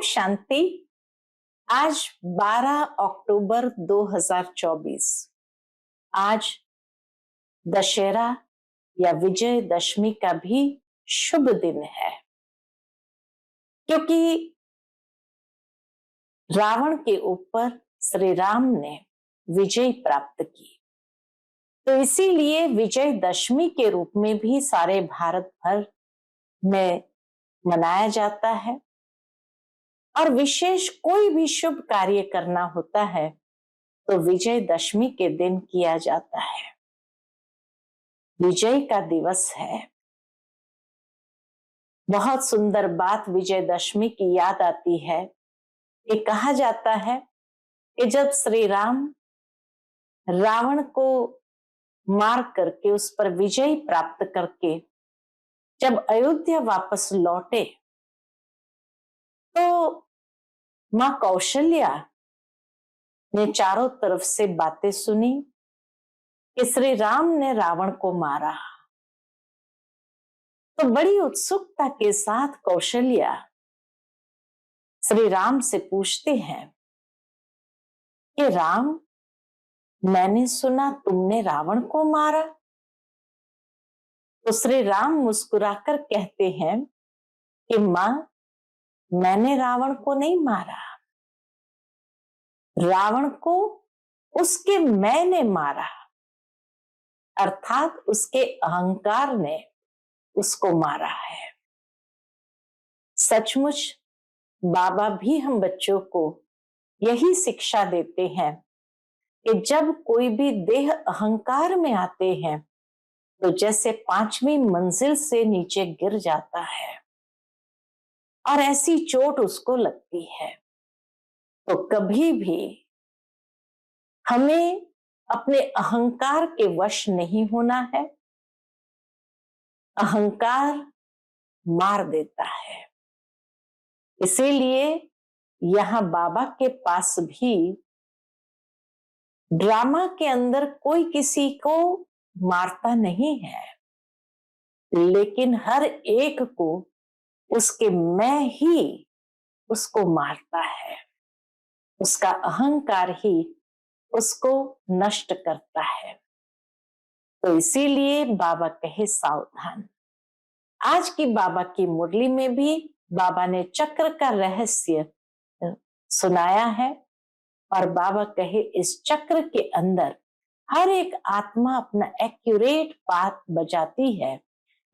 शांति। आज 12 अक्टूबर 2024। आज दशहरा या विजयदशमी का भी शुभ दिन है, क्योंकि रावण के ऊपर श्री राम ने विजय प्राप्त की। तो इसीलिए विजयदशमी के रूप में भी सारे भारत भर में मनाया जाता है। और विशेष कोई भी शुभ कार्य करना होता है तो विजयदशमी के दिन किया जाता है। विजय का दिवस है। बहुत सुंदर बात विजयदशमी की याद आती है कि कहा जाता है कि जब श्री राम रावण को मार करके उस पर विजय प्राप्त करके जब अयोध्या वापस लौटे तो मां कौशल्या ने चारों तरफ से बातें सुनी कि श्री राम ने रावण को मारा। तो बड़ी उत्सुकता के साथ कौशल्या श्री राम से पूछते हैं कि राम, मैंने सुना तुमने रावण को मारा। तो श्री राम मुस्कुराकर कहते हैं कि मां, मैंने रावण को नहीं मारा, रावण को उसके मैंने मारा, अर्थात उसके अहंकार ने उसको मारा है। सचमुच बाबा भी हम बच्चों को यही शिक्षा देते हैं कि जब कोई भी देह अहंकार में आते हैं तो जैसे 5वीं मंजिल से नीचे गिर जाता है और ऐसी चोट उसको लगती है। तो कभी भी हमें अपने अहंकार के वश नहीं होना है। अहंकार मार देता है। इसीलिए यहां बाबा के पास भी ड्रामा के अंदर कोई किसी को मारता नहीं है, लेकिन हर एक को उसके मैं ही उसको मारता है। उसका अहंकार ही उसको नष्ट करता है। तो इसीलिए बाबा कहे सावधान। आज की बाबा की मुरली में भी बाबा ने चक्र का रहस्य सुनाया है और बाबा कहे इस चक्र के अंदर हर एक आत्मा अपना एक्यूरेट पाथ बजाती है।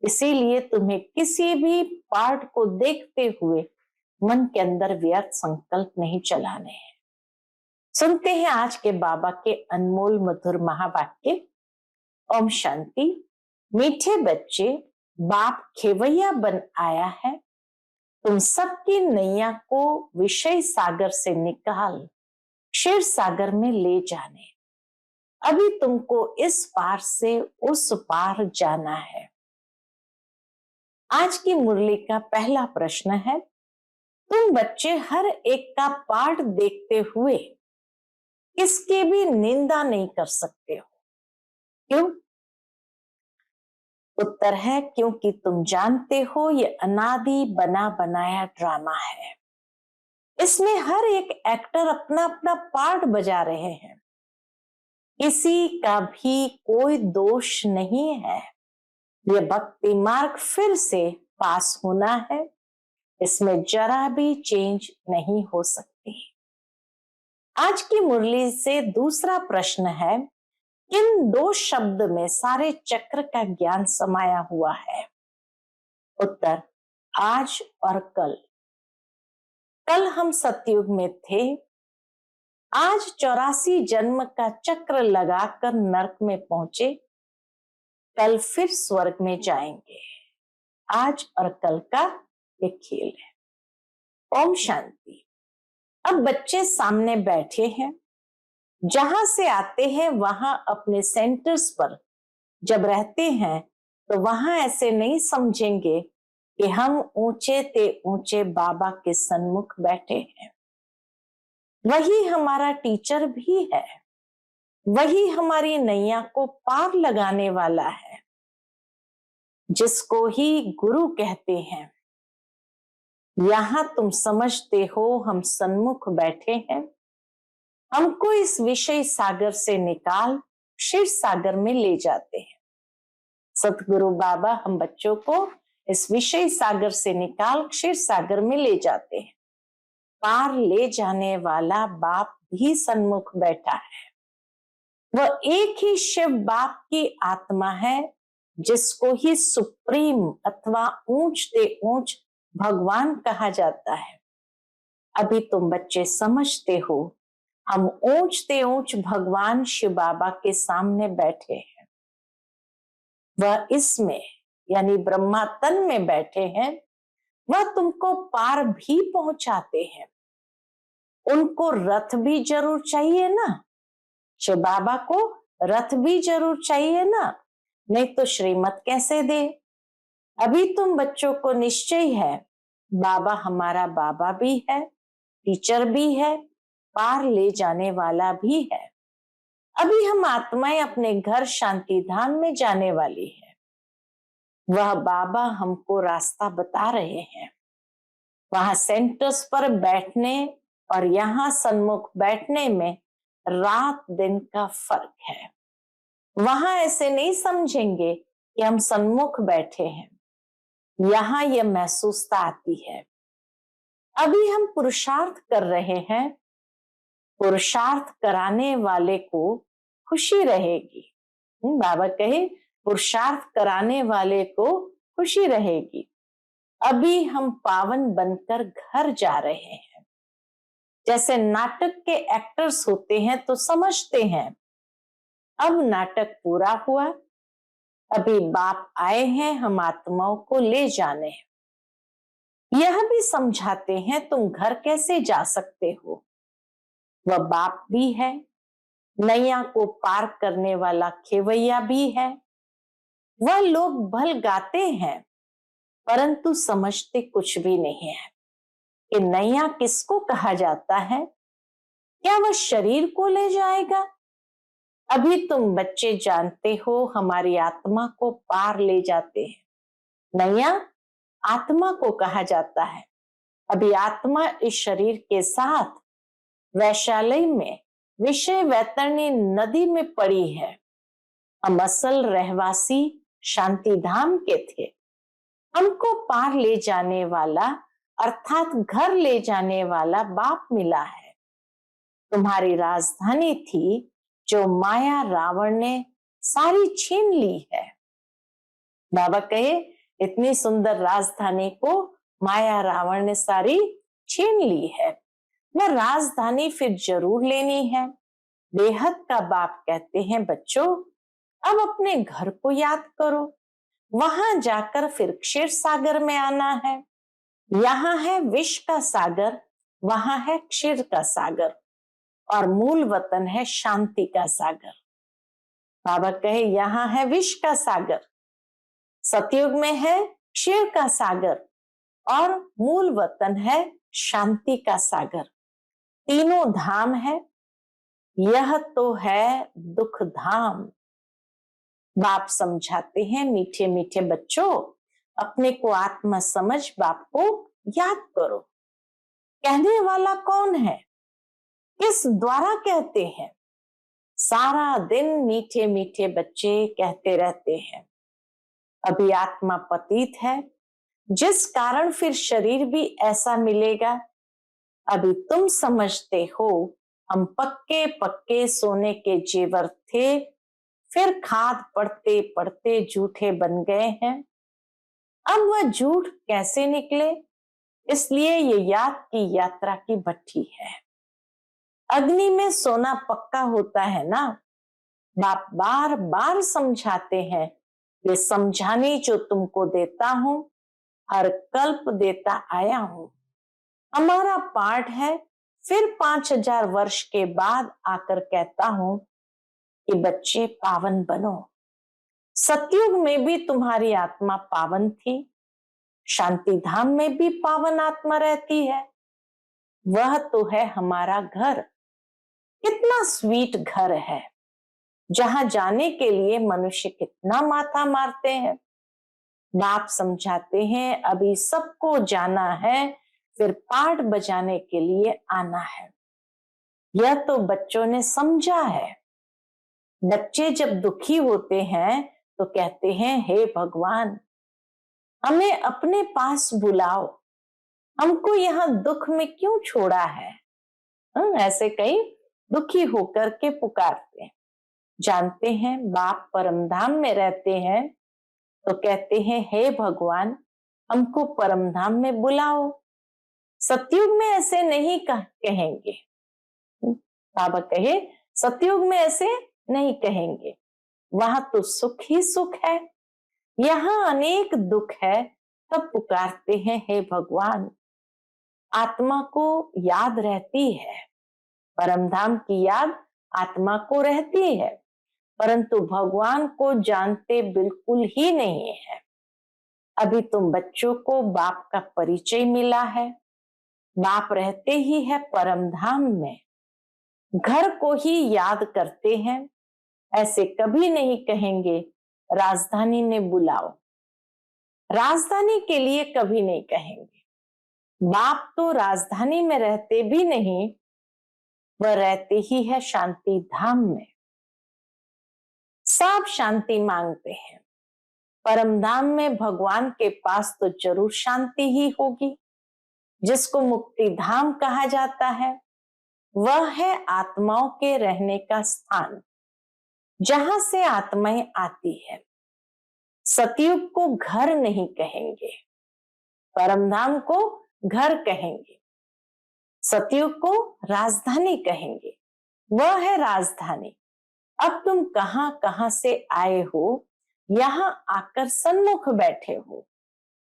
इसीलिए तुम्हें किसी भी पार्ट को देखते हुए मन के अंदर व्यर्थ संकल्प नहीं चलाने हैं। सुनते हैं आज के बाबा के अनमोल मधुर महावाक्य। ओम शांति। मीठे बच्चे, बाप खेवैया बन आया है। तुम सबकी नैया को विषय सागर से निकाल क्षीर सागर में ले जाने। अभी तुमको इस पार से उस पार जाना है। आज की मुरली का पहला प्रश्न है, तुम बच्चे हर एक का पाठ देखते हुए किसकी भी निंदा नहीं कर सकते हो। क्यों? उत्तर है क्योंकि तुम जानते हो ये अनादि बना बनाया ड्रामा है। इसमें हर एक एक्टर अपना अपना पार्ट बजा रहे हैं। किसी का भी कोई दोष नहीं है। ये भक्ति मार्ग फिर से पास होना है। इसमें जरा भी चेंज नहीं हो सकती। आज की मुरली से दूसरा प्रश्न है, किन दो शब्द में सारे चक्र का ज्ञान समाया हुआ है। उत्तर, आज और कल। कल हम सतयुग में थे। आज 84 जन्म का चक्र लगाकर नरक में पहुंचे। कल फिर स्वर्ग में जाएंगे। आज और कल का एक खेल है। ओम शांति। अब बच्चे सामने बैठे हैं। जहां से आते हैं वहां अपने सेंटर्स पर जब रहते हैं तो वहां ऐसे नहीं समझेंगे कि हम ऊंचे ते ऊंचे बाबा के सन्मुख बैठे हैं। वही हमारा टीचर भी है। वही हमारी नैया को पार लगाने वाला है, जिसको ही गुरु कहते हैं। यहाँ तुम समझते हो हम सन्मुख बैठे हैं, हमको इस विषय सागर से निकाल क्षीर सागर में ले जाते हैं। सतगुरु बाबा हम बच्चों को इस विषय सागर से निकाल क्षीर सागर में ले जाते हैं। पार ले जाने वाला बाप भी सन्मुख बैठा है। वह एक ही शिव बाप की आत्मा है, जिसको ही सुप्रीम अथवा ऊंचते ऊंच भगवान कहा जाता है। अभी तुम बच्चे समझते हो हम ऊंचते ऊंच भगवान शिव बाबा के सामने बैठे हैं। वह इसमें यानी ब्रह्मा तन में बैठे हैं। वह तुमको पार भी पहुंचाते हैं। उनको रथ भी जरूर चाहिए ना, शिव बाबा को रथ भी जरूर चाहिए ना, नहीं तो श्रीमत कैसे दे। अभी तुम बच्चों को निश्चय है बाबा हमारा बाबा भी है, टीचर भी है, पार ले जाने वाला भी है। अभी हम आत्माएं अपने घर शांति धाम में जाने वाली है। वह बाबा हमको रास्ता बता रहे हैं। वहां सेंटर्स पर बैठने और यहाँ सन्मुख बैठने में रात दिन का फर्क है। वहां ऐसे नहीं समझेंगे कि हम सन्मुख बैठे हैं। यहाँ यह महसूसता आती है। अभी हम पुरुषार्थ कर रहे हैं। पुरुषार्थ कराने वाले को खुशी रहेगी। बाबा कहे पुरुषार्थ कराने वाले को खुशी रहेगी। अभी हम पावन बनकर घर जा रहे हैं। जैसे नाटक के एक्टर्स होते हैं तो समझते हैं अब नाटक पूरा हुआ, अभी बाप आए हैं हम आत्माओं को ले जाने हैं। यह भी समझाते हैं तुम घर कैसे जा सकते हो। वह बाप भी है, नैया को पार करने वाला खेवैया भी है। वह लोग भल गाते हैं परंतु समझते कुछ भी नहीं है कि नैया किसको कहा जाता है। क्या वह शरीर को ले जाएगा? अभी तुम बच्चे जानते हो हमारी आत्मा को पार ले जाते हैं। नैया आत्मा को कहा जाता है। अभी आत्मा इस शरीर के साथ वैशाली में विषय वैतरणी नदी में पड़ी है। हम असल रहवासी शांति धाम के थे। हमको पार ले जाने वाला अर्थात घर ले जाने वाला बाप मिला है। तुम्हारी राजधानी थी जो माया रावण ने सारी छीन ली है। बाबा कहे इतनी सुंदर राजधानी को माया रावण ने सारी छीन ली है। वह राजधानी फिर जरूर लेनी है। बेहद का बाप कहते हैं बच्चों अब अपने घर को याद करो। वहां जाकर फिर क्षीर सागर में आना है। यहाँ है विष का सागर, वहां है क्षीर का सागर और मूल वतन है शांति का सागर। बाबा कहे यहाँ है विष का सागर, सतयुग में है क्षीर का सागर और मूल वतन है शांति का सागर। तीनों धाम है। यह तो है दुख धाम। बाप समझाते हैं मीठे मीठे बच्चों अपने को आत्मा समझ बाप को याद करो। कहने वाला कौन है, किस द्वारा कहते हैं? सारा दिन मीठे मीठे बच्चे कहते रहते हैं। अभी आत्मा पतित है जिस कारण फिर शरीर भी ऐसा मिलेगा। अभी तुम समझते हो हम पक्के पक्के सोने के जेवर थे, फिर खाद पड़ते पड़ते झूठे बन गए हैं। अब वह झूठ कैसे निकले, इसलिए ये याद की यात्रा की भट्ठी है। अग्नि में सोना पक्का होता है ना। बाप बार बार समझाते हैं ये समझाने जो तुमको देता हूं हर कल्प देता आया हूं। हमारा पाठ है फिर 5000 वर्ष के बाद आकर कहता हूं कि बच्चे पावन बनो। सतयुग में भी तुम्हारी आत्मा पावन थी, शांति धाम में भी पावन आत्मा रहती है। वह तो है हमारा घर। कितना स्वीट घर है जहां जाने के लिए मनुष्य कितना माथा मारते हैं। बाप समझाते हैं अभी सबको जाना है फिर पाठ बजाने के लिए आना है। यह तो बच्चों ने समझा है। बच्चे जब दुखी होते हैं तो कहते हैं, हे भगवान, हमें अपने पास बुलाओ, हमको यहाँ दुख में क्यों छोड़ा है। ऐसे कई दुखी होकर के पुकारते हैं। जानते हैं बाप परमधाम में रहते हैं तो कहते हैं, हे भगवान, हमको परमधाम में बुलाओ। सतयुग में ऐसे नहीं कहेंगे। बाबा कहे, सतयुग में ऐसे नहीं कहेंगे, वहां तो सुख ही सुख है, यहाँ अनेक दुख है। तब पुकारते हैं, हे भगवान। आत्मा को याद रहती है, परमधाम की याद आत्मा को रहती है, परंतु भगवान को जानते बिल्कुल ही नहीं है। अभी तुम बच्चों को बाप का परिचय मिला है। बाप रहते ही है परमधाम में, घर को ही याद करते हैं। ऐसे कभी नहीं कहेंगे राजधानी में बुलाओ, राजधानी के लिए कभी नहीं कहेंगे। बाप तो राजधानी में रहते भी नहीं, वह रहते ही है शांति धाम में। सब शांति मांगते हैं। परमधाम में भगवान के पास तो जरूर शांति ही होगी। जिसको मुक्ति धाम कहा जाता है, वह है आत्माओं के रहने का स्थान, जहां से आत्माएं आती है। सतयुग को घर नहीं कहेंगे, परमधाम को घर कहेंगे। सतयुग को राजधानी कहेंगे, वह है राजधानी। अब तुम कहां कहां से आए हो, यहां आकर सन्मुख बैठे हो।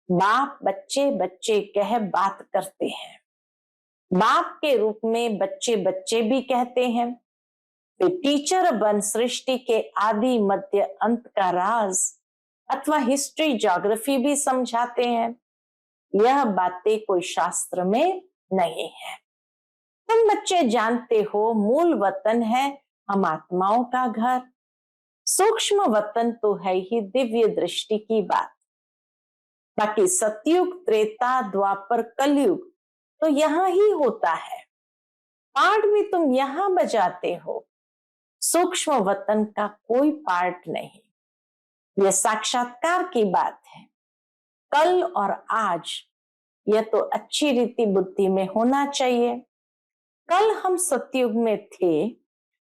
बाप बच्चे बच्चे कह बात करते हैं। बाप के रूप में बच्चे बच्चे भी कहते हैं। वे टीचर बन सृष्टि के आदि मध्य अंत का राज अथवा हिस्ट्री ज्योग्राफी भी समझाते हैं। यह बातें कोई शास्त्र में नहीं है। तुम बच्चे जानते हो मूल वतन है हम आत्माओं का घर, सूक्ष्म वतन तो है ही दिव्य दृष्टि की बात। बाकी सतयुग, त्रेता, द्वापर, कलयुग तो यहां ही होता है। पाठ भी तुम यहां बजाते हो, सूक्ष्म वतन का कोई पार्ट नहीं। यह साक्षात्कार की बात है। कल और आज यह तो अच्छी रीति बुद्धि में होना चाहिए। कल हम सतयुग में थे,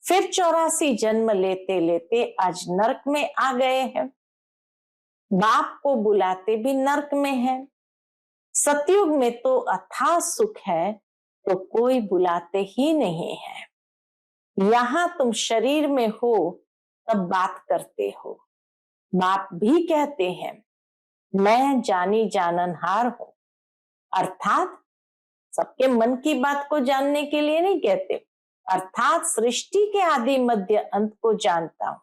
फिर 84 जन्म लेते लेते आज नरक में आ गए हैं। बाप को बुलाते भी नरक में है। सतयुग में तो अथाह सुख है, तो कोई बुलाते ही नहीं है। यहां तुम शरीर में हो तब बात करते हो। बाप भी कहते हैं, मैं जानी जाननहार हूं, अर्थात सबके मन की बात को जानने के लिए नहीं कहते, अर्थात सृष्टि के आदि मध्य अंत को जानता हूं।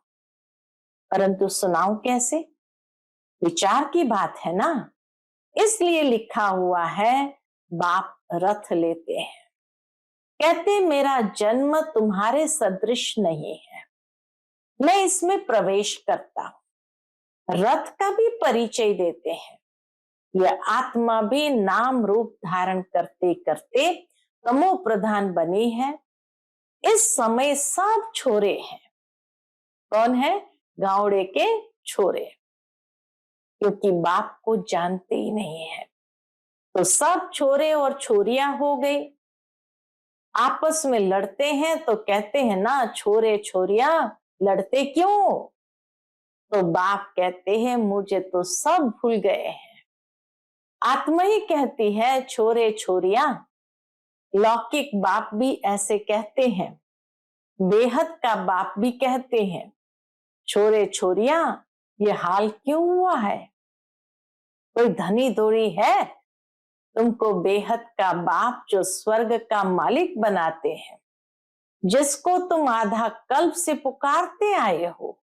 परंतु सुनाऊं कैसे? विचार की बात है ना, इसलिए लिखा हुआ है बाप रथ लेते हैं। कहते मेरा जन्म तुम्हारे सदृश नहीं है, मैं इसमें प्रवेश करता हूं। रथ का भी परिचय देते हैं। यह आत्मा भी नाम रूप धारण करते करते तमो प्रधान बनी है। इस समय सब छोरे हैं। कौन है? गावड़े के छोरे, क्योंकि बाप को जानते ही नहीं है। तो सब छोरे और छोरियां हो गई। आपस में लड़ते हैं तो कहते हैं ना, छोरे छोरियां लड़ते क्यों? तो बाप कहते हैं, मुझे तो सब भूल गए हैं। आत्मा ही कहती है, छोरे छोरियां। लौकिक बाप भी ऐसे कहते हैं, बेहद का बाप भी कहते हैं, छोरे छोरियां ये हाल क्यों हुआ है? कोई धनी धोरी है? तुमको बेहद का बाप जो स्वर्ग का मालिक बनाते हैं, जिसको तुम आधा कल्प से पुकारते आए हो,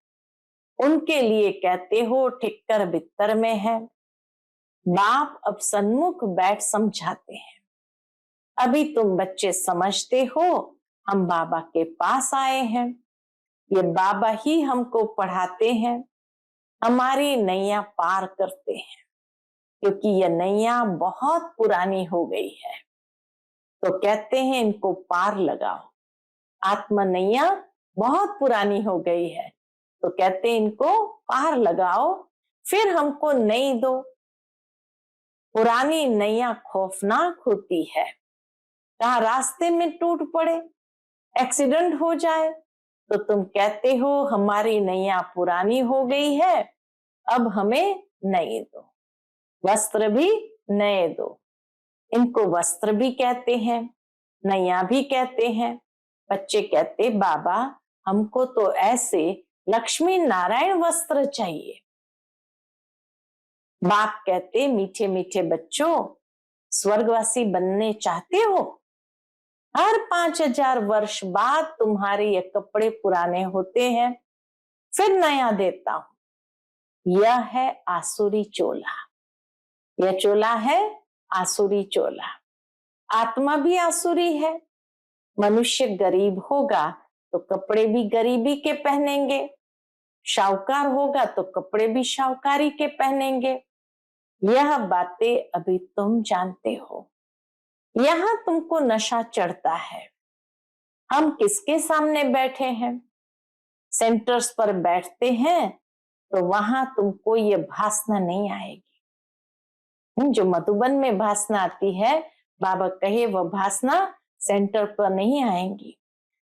उनके लिए कहते हो ठिक्कर बित्तर में है। बाप अब सन्मुख बैठ समझाते हैं। अभी तुम बच्चे समझते हो हम बाबा के पास आए हैं, ये बाबा ही हमको पढ़ाते हैं, हमारी नैया पार करते हैं। क्योंकि यह नैया बहुत पुरानी हो गई है। तो कहते हैं इनको पार लगाओ। आत्मा नैया बहुत पुरानी हो गई है, तो कहते हैं इनको पार लगाओ, फिर हमको नई दो। पुरानी नैया खौफनाक होती है, कहाँ रास्ते में टूट पड़े, एक्सीडेंट हो जाए, तो तुम कहते हो हमारी नैया पुरानी हो गई है, अब हमें नई दो, वस्त्र भी नए दो। इनको वस्त्र भी कहते हैं, नैया भी कहते हैं। बच्चे कहते बाबा हमको तो ऐसे लक्ष्मी नारायण वस्त्र चाहिए। बाप कहते मीठे मीठे बच्चों, स्वर्गवासी बनने चाहते हो? हर 5000 वर्ष बाद तुम्हारे ये कपड़े पुराने होते हैं, फिर नया देता हूं। यह है आसुरी चोला, यह चोला है आसुरी चोला। आत्मा भी आसुरी है। मनुष्य गरीब होगा तो कपड़े भी गरीबी के पहनेंगे, शाहूकार होगा तो कपड़े भी शाहूकारी के पहनेंगे। यह बातें अभी तुम जानते हो। यहां तुमको नशा चढ़ता है। हम किसके सामने बैठे हैं? सेंटर्स पर बैठते हैं तो वहां तुमको ये भासना नहीं आएगी। जो मधुबन में भासना आती है, बाबा कहे वह भासना सेंटर पर नहीं आएंगी।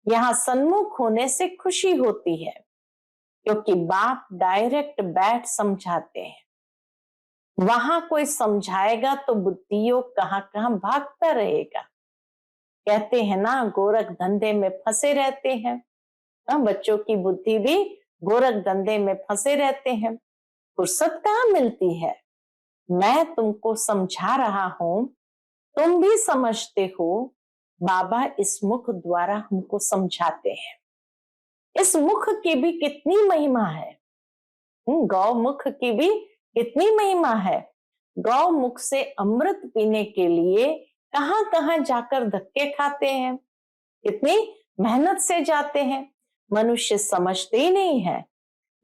यहाँ सन्मुख होने से खुशी होती है, क्योंकि बाप डायरेक्ट बैठ समझाते हैं। वहां कोई समझाएगा तो बुद्धियों कहाँ कहाँ भागता रहेगा। कहते हैं ना गोरख धंधे में फंसे रहते हैं। बच्चों की बुद्धि भी गोरख धंधे में फंसे रहते हैं, फुर्सत कहाँ मिलती है। मैं तुमको समझा रहा हूं, तुम भी समझते हो। बाबा इस मुख द्वारा हमको समझाते हैं। इस मुख की भी कितनी महिमा है। गौ मुख की भी कितनी महिमा है। गौ मुख से अमृत पीने के लिए कहां कहां जाकर धक्के खाते हैं, कितनी मेहनत से जाते हैं। मनुष्य समझते ही नहीं है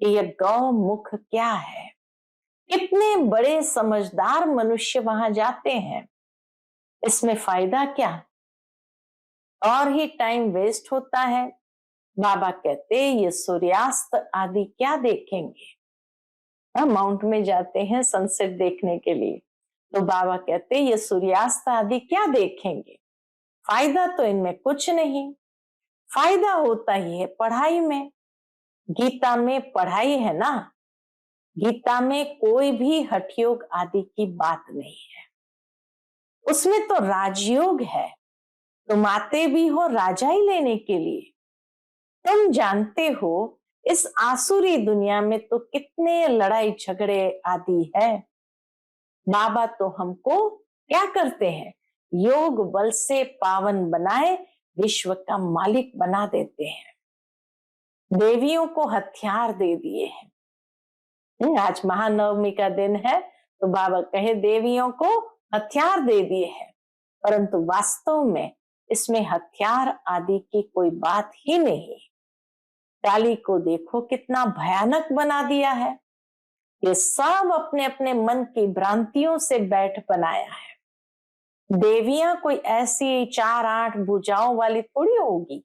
कि यह गौ मुख क्या है। कितने बड़े समझदार मनुष्य वहां जाते हैं, इसमें फायदा क्या, और ही टाइम वेस्ट होता है। बाबा कहते ये सूर्यास्त आदि क्या देखेंगे। माउंट में जाते हैं सनसेट देखने के लिए, तो बाबा कहते ये सूर्यास्त आदि क्या देखेंगे, फायदा तो इनमें कुछ नहीं। फायदा होता ही है पढ़ाई में। गीता में पढ़ाई है ना, गीता में कोई भी हठयोग आदि की बात नहीं है। उसमें तो राजयोग है। तुम आते भी हो राजा ही लेने के लिए। तुम जानते हो इस आसुरी दुनिया में तो कितने लड़ाई झगड़े आदि है। बाबा तो हमको क्या करते हैं, योग बल से पावन बनाए विश्व का मालिक बना देते हैं। देवियों को हथियार दे दिए हैं। आज महानवमी का दिन है, तो बाबा कहे देवियों को हथियार दे दिए हैं, परंतु वास्तव में इसमें हथियार आदि की कोई बात ही नहीं। काली को देखो कितना भयानक बना दिया है। ये सब अपने अपने मन की भ्रांतियों से बैठ बनाया है। देवियां कोई ऐसी 4-8 भुजाओं वाली थोड़ी होगी।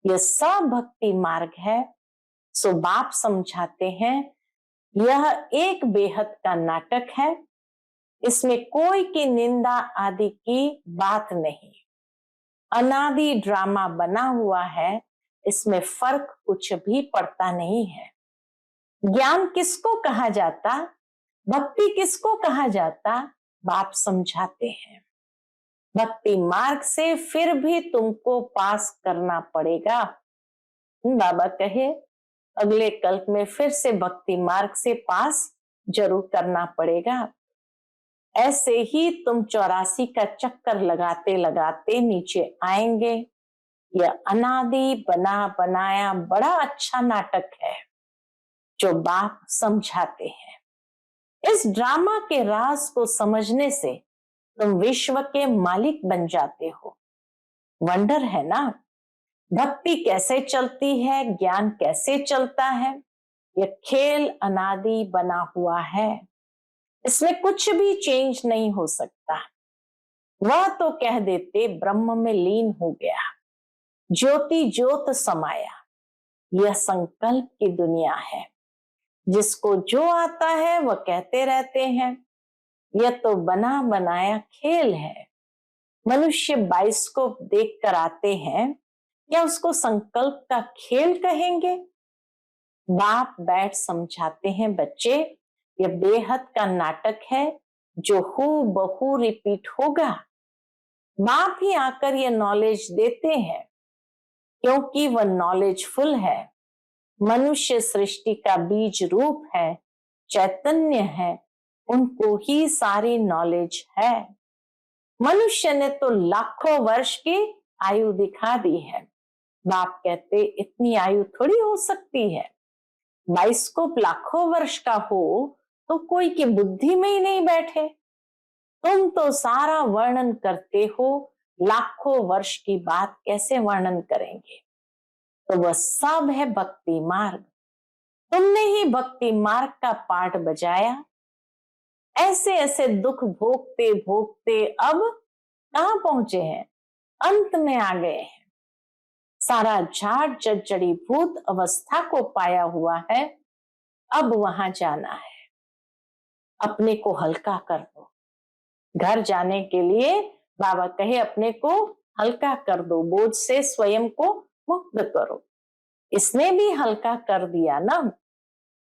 ये सब भक्ति मार्ग है। सो बाप समझाते हैं यह एक बेहद का नाटक है। इसमें कोई की निंदा आदि की बात नहीं। अनादि ड्रामा बना हुआ है, इसमें फर्क कुछ भी पड़ता नहीं है। ज्ञान किसको कहा जाता, भक्ति किसको कहा जाता, बाप समझाते हैं। भक्ति मार्ग से फिर भी तुमको पास करना पड़ेगा। बाबा कहे अगले कल्प में फिर से भक्ति मार्ग से पास जरूर करना पड़ेगा। ऐसे ही तुम 84 का चक्कर लगाते लगाते नीचे आएंगे। यह अनादि बना बनाया बड़ा अच्छा नाटक है जो बाप समझाते हैं। इस ड्रामा के राज को समझने से तुम विश्व के मालिक बन जाते हो। वंडर है ना, भक्ति कैसे चलती है, ज्ञान कैसे चलता है। यह खेल अनादि बना हुआ है। इसमें कुछ भी चेंज नहीं हो सकता। वह तो कह देते ब्रह्म में लीन हो गया, ज्योति ज्योत समाया। यह संकल्प की दुनिया है। जिसको जो आता है वह कहते रहते हैं यह तो बना बनाया खेल है। मनुष्य बाइस्कोप देख कर आते हैं, क्या उसको संकल्प का खेल कहेंगे? बाप बैठ समझाते हैं, बच्चे यह बेहद का नाटक है जो हू बहू रिपीट होगा। बाप ही आकर यह नॉलेज देते हैं क्योंकि वह नॉलेजफुल है। मनुष्य सृष्टि का बीज रूप है, चैतन्य है, उनको ही सारी नॉलेज है। मनुष्य ने तो लाखों वर्ष की आयु दिखा दी है। बाप कहते इतनी आयु थोड़ी हो सकती है। बाइस्कोप लाखों वर्ष का हो तो कोई की बुद्धि में ही नहीं बैठे। तुम तो सारा वर्णन करते हो, लाखों वर्ष की बात कैसे वर्णन करेंगे? तो वह सब है भक्ति मार्ग। तुमने ही भक्ति मार्ग का पाठ बजाया। ऐसे ऐसे दुख भोगते भोगते अब कहां पहुंचे हैं? अंत में आ गए हैं। सारा झाड़ जड़ी भूत अवस्था को पाया हुआ है। अब वहां जाना है। अपने को हल्का कर दो। घर जाने के लिए बाबा कहे अपने को हल्का कर दो, बोझ से स्वयं को मुक्त करो। इसने भी हल्का कर दिया ना,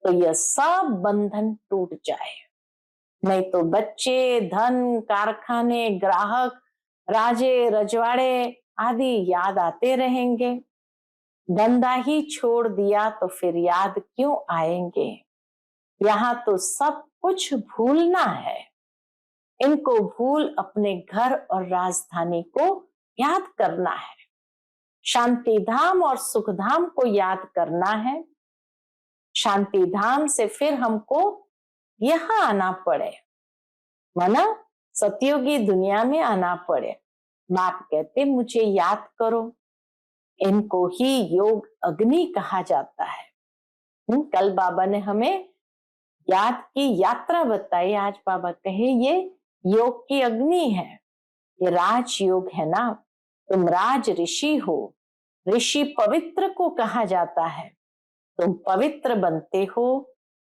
तो यह सब बंधन टूट जाए। नहीं तो बच्चे, धन, कारखाने, ग्राहक, राजे रजवाड़े आदि याद आते रहेंगे। धंधा ही छोड़ दिया तो फिर याद क्यों आएंगे? यहाँ तो सब कुछ भूलना है। इनको भूल अपने घर और राजधानी को याद करना है। शांति धाम और सुख धाम को याद करना है। शांति धाम से फिर हमको यहां आना पड़े, माना सतयुगी दुनिया में आना पड़े। बाप कहते मुझे याद करो। इनको ही योग अग्नि कहा जाता है। कल बाबा ने हमें याद की यात्रा बताई। आज बाबा कहे ये योग की अग्नि है, ये राज योग है ना। तुम राज ऋषि हो। ऋषि पवित्र को कहा जाता है। तुम पवित्र बनते हो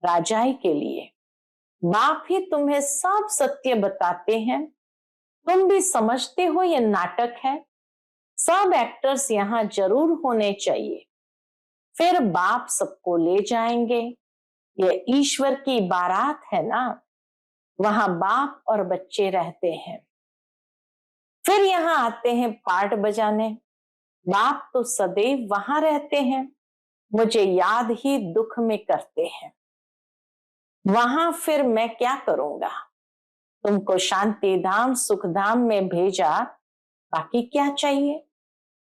राजाई के लिए। बाप ही तुम्हें सब सत्य बताते हैं। तुम भी समझते हो ये नाटक है। सब एक्टर्स यहाँ जरूर होने चाहिए। फिर बाप सबको ले जाएंगे। ये ईश्वर की बारात है ना, वहां बाप और बच्चे रहते हैं। फिर यहाँ आते हैं पार्ट बजाने। बाप तो सदैव वहां रहते हैं, मुझे याद ही दुख में करते हैं। वहां फिर मैं क्या करूंगा? तुमको शांति धाम सुख धाम में भेजा, बाकी क्या चाहिए?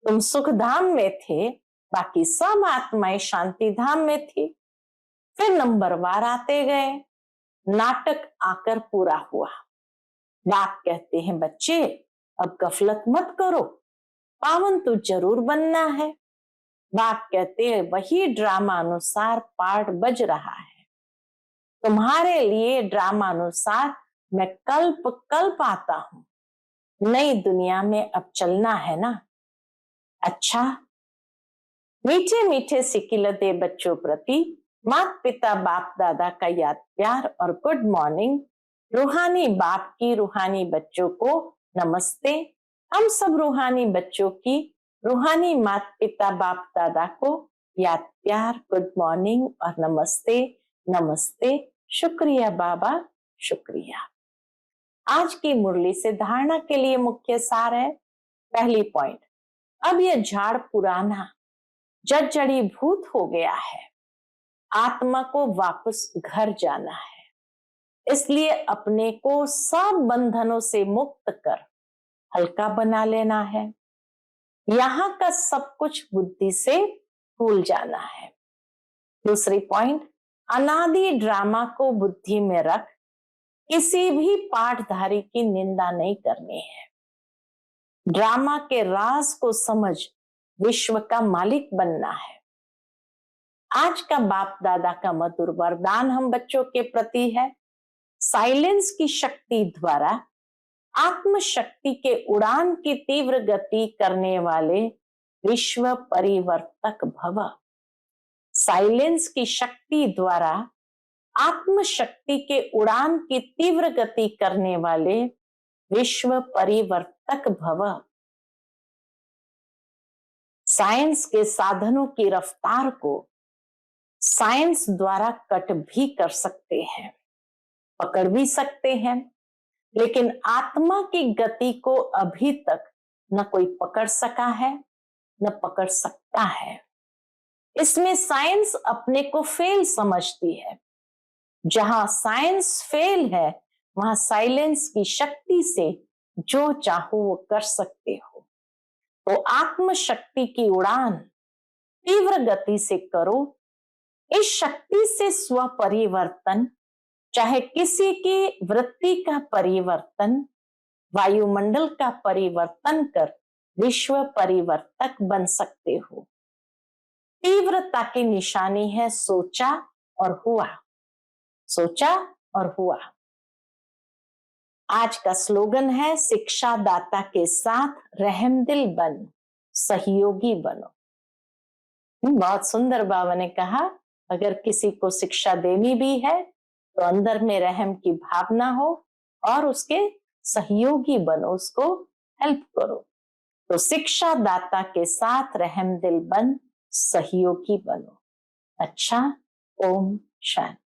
तुम सुख धाम में थे, बाकी सब आत्माएं शांति धाम में थी। फिर नंबरवार आते गए, नाटक आकर पूरा हुआ। बाप कहते हैं बच्चे अब गफलत मत करो, पावन तो जरूर बनना है। बाप कहते हैं वही ड्रामा अनुसार पार्ट बज रहा है। तुम्हारे लिए ड्रामा अनुसार मैं कल्प कल्प आता हूं। नई दुनिया में अब चलना है ना। अच्छा, मीठे मीठे सिकिलते बच्चों प्रति माता पिता बाप दादा का याद प्यार और गुड मॉर्निंग। रूहानी बाप की रूहानी बच्चों को नमस्ते। हम सब रूहानी बच्चों की रूहानी माता पिता बाप दादा को याद प्यार, गुड मॉर्निंग और नमस्ते। नमस्ते, शुक्रिया बाबा, शुक्रिया। आज की मुरली से धारणा के लिए मुख्य सार है। पहली पॉइंट, अब यह झाड़ पुराना जड़ी भूत हो गया है। आत्मा को वापस घर जाना है, इसलिए अपने को सब बंधनों से मुक्त कर हल्का बना लेना है। यहाँ का सब कुछ बुद्धि से भूल जाना है। दूसरी पॉइंट, अनादि ड्रामा को बुद्धि में रख किसी भी पाठधारी की निंदा नहीं करनी है। ड्रामा के राज को समझ विश्व का मालिक बनना है। आज का बाप दादा का मधुर वरदान हम बच्चों के प्रति है, साइलेंस की शक्ति द्वारा आत्म शक्ति के उड़ान की तीव्र गति करने वाले विश्व परिवर्तक भव। साइलेंस की शक्ति द्वारा आत्म शक्ति के उड़ान की तीव्र गति करने वाले विश्व परिवर्तक भव। साइंस के साधनों की रफ्तार को साइंस द्वारा कट भी कर सकते हैं, पकड़ भी सकते हैं, लेकिन आत्मा की गति को अभी तक न कोई पकड़ सका है न पकड़ सकता है। इसमें साइंस अपने को फेल समझती है। जहां साइंस फेल है वहां साइलेंस की शक्ति से जो चाहो वो कर सकते हो। तो आत्म शक्ति की उड़ान तीव्र गति से करो। इस शक्ति से स्व परिवर्तन, चाहे किसी की वृत्ति का परिवर्तन, वायुमंडल का परिवर्तन कर विश्व परिवर्तक बन सकते हो। तीव्रता की निशानी है सोचा और हुआ, सोचा और हुआ। आज का स्लोगन है शिक्षा दाता के साथ रहमदिल बन, सहयोगी बनो। बहुत सुंदर बाबा ने कहा, अगर किसी को शिक्षा देनी भी है तो अंदर में रहम की भावना हो और उसके सहयोगी बनो, उसको हेल्प करो। तो शिक्षा दाता के साथ रहमदिल बन, सहयोगी बनो। अच्छा, ओम शांति।